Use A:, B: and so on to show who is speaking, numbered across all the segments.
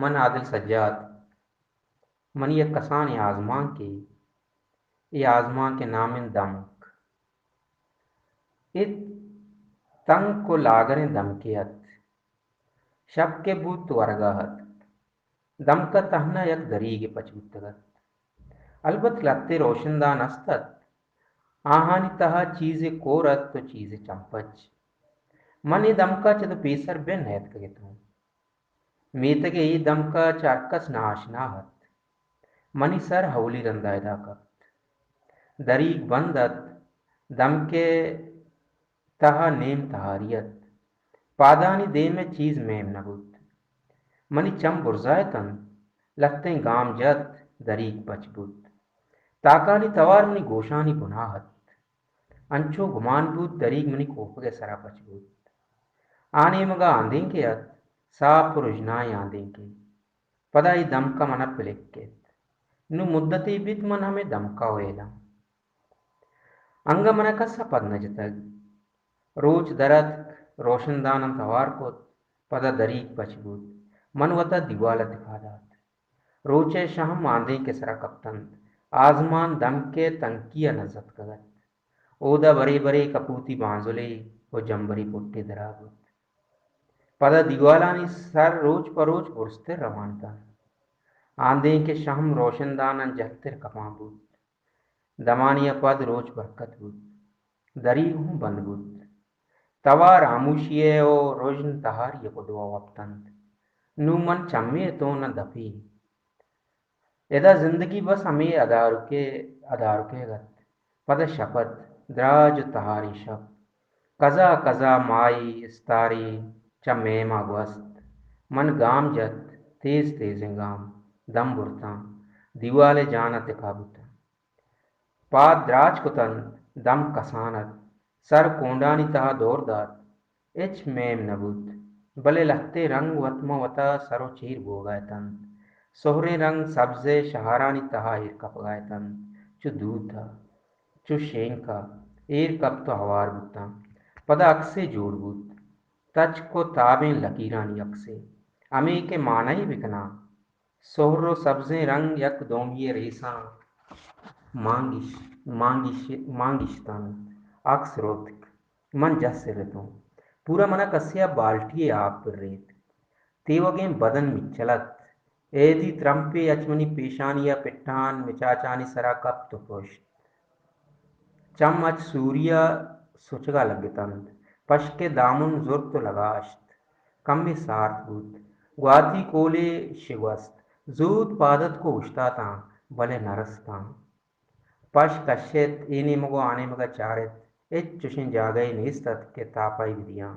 A: मन आदिल सज्जाद मन ये कसान ये आजमां के नामिन दमक इत तंग को लागरें दमकियत शब के बूत वरगाहत दमका तहना यक दरीगे पचबुत्तगत अलबत लत्ते रोशनदान अस्तत आहानी तहा चीज़े कोरत तो चीज़े चंपच मन ये दमका चद पेसर बेन हैत कगितूं मीतगे ये दमका चारकस नाशनाहत मनी सर हौली रंदायदा कत दरीग बंदत दमके तहा नेम तहारियत पादानी दे में चीज मेम नबुत मनी चम बुरजायतन लगते गाम जत दरीग पचबुत ताकानी तवार मनी गोशानी बुनाहत अंचो गुमानबुत दरीग मनी कोपगे सरा पचबुत आने मगा आंदें के अत साफ रुजनाई आंदें के पदाई दमका मन पिलेक्केत नु मुद्दती बित मन हमें दमका वेला अंग मन कसा पद नजतग रोच दरत रोशनदान तवार को पदा दरीक पचबूत मन वता दिवाला दिखादात रोचे शाह आंदे के सरा कप्तंत आजमान दम के तंकिया नजत कगत ओदा बरे बरे कपूती बांजुले वो जंबरी पुट्टी दराबुत पदा दिवालानी सर रोज परोज पुरस्ते रवानता आंदे के शहम रोशनदान जहतिर कपाबुत दमानिया पद रोज बरकत बुत दरी हूँ बंद बुत तवा रामुशिये ओ रोजन तहार ये कुदवा वक्तंत नु मन चम्मे तो न दफी एदा जिंदगी बस हमें अदारुके गत पद शपथ द्राज तहारी शब कजा कजा माई इस्तारी चमे मागवस्त मन गाम जत तेज तेज गाम दम बुरता दिवाले जानत काबुता पाद द्राज कुतन दम कसानत सर कोंडानी तहा दौरदात एच मेम नबुत भले लखते रंग वतम वता सरो चीर भोगायतन सोहरे रंग सब्जे शहारानी तहा एर कपगायतन चु दूध था चु शेंका एर कप तो हवार बुता पदा अक्से जोड़ बुत तच को ताबें लकीरानी अक्से अमे के माना ही बिकना सोहरो सब्जे रंग यक दोमिये रेसा मांगिश मांगिशतन अक्स रोतिक मन जस सिरतों पूरा मना कस्या बाल्टिये आप पर रेत तेवगे बदन मिचलत एदी त्रंपे अचमनी पेशानिया पिट्ठान मिचाचानी सरा कप तो पुष्ट चम अच सूर्या सुचगा लगतंत पश के दामुन जुर्त लगाश्त कम्मे सार्थभूत ग्वाती कोले शिवस्त जूत पादत को उष्टाता भले नरस्ता पश कश्यत एने मगो आने मगा चारित इच चुशिन जागई नेस्तत के तापाई विदियां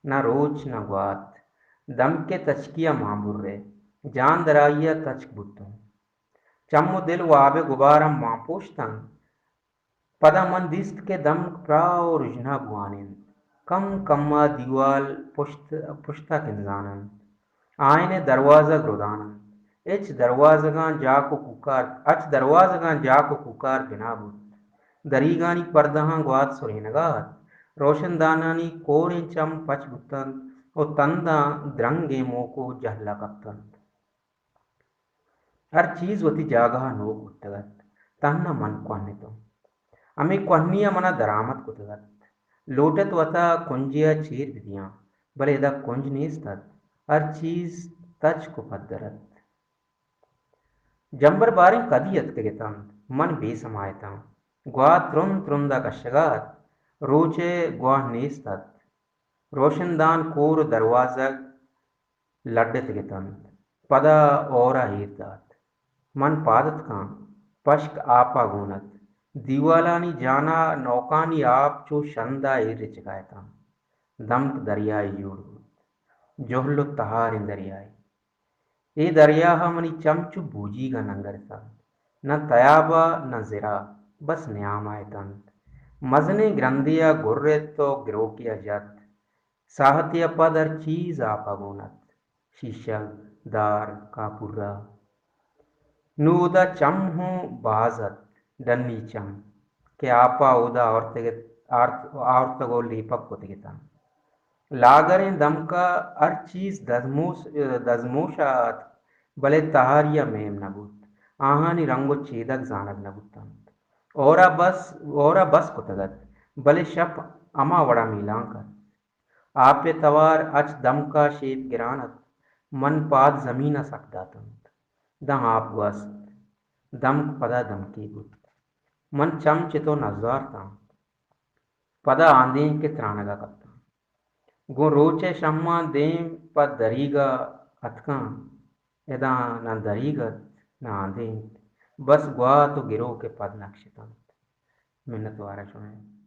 A: न रोच न ग्वात दम के तचकिया मांबुर्रे जान दराइया तचक बुत्तों चम्मो दिल वाबे गुबारम मांपोष्तन पदा मन दिस्त के दम प्राव रुजना बुआनिन कम कम्मा दीवाल पुश्ता किंजानन आयने दरवाजा ग्रोदानन एच दरवाजगान जाको कुकार बिना बुत दरीगानी पर्दहां ग्वात सुरेनगात रोशनदानानी कोरें चम पच बुतन ओ तंदा द्रंगे मोको जहला कप्तन हर चीज वती जागहा नोक बुत्तगत तन्ना मन क्वान्नितो अमे क्वन्निया मना दरामत कुतगत लोटत वता कुंजिया चीर विदियां भले दा कुंज नेस्तत हर चीज तच को पद्दरत जंबर बारें कदियत के मन बेसमायता ग्वा त्रुन त्रुंदा कशगात रोचे ग्वा नेस्तत रोशनदान कोर दरवाजा लड्डत गितंत पदा ओरा हीरदात मन पादत का पश्क आपा गुनत दीवालानी जाना नौकानी आप चो शंदा रिचकायता दमक दरियाई जोड़ जोहलो तहार दरियाई ए दरिया मनी चमचु बूजी का नंगरता न तयाबा न जिरा बस न्यामाय तंत मजने ग्रंदिया गुर्रे तो गिरोकिया जत साहतिया पद हर चीज आपा गुनत शीशल दार कापुरा नूदा चम हूँ बाजत डन्नी चम के आपा उदा औरत गो लीपक कुतिगिता लागरें दम का हर चीज दजमोशात भले तहारिया मेम नबुत आहानी रंगो चेदक जानक नबुतंत ओरा बस कुतगत भले शप अमा वड़ा मीलांकर आपे तवार अच दम का शेप गिरानत मन पाद जमीन सकदातंत दम आप वस्त दम पदा दम की बुत मन चम चितो नजार तांत पदा आंदीन के त्राणगा कत्ता गो रोचे शम्मा देम पद दरीगा अतका यदा न दरीगत न आंदीन बस ग्वा तो गिरो के पद नक्षितंत मिन्नत वारा सुने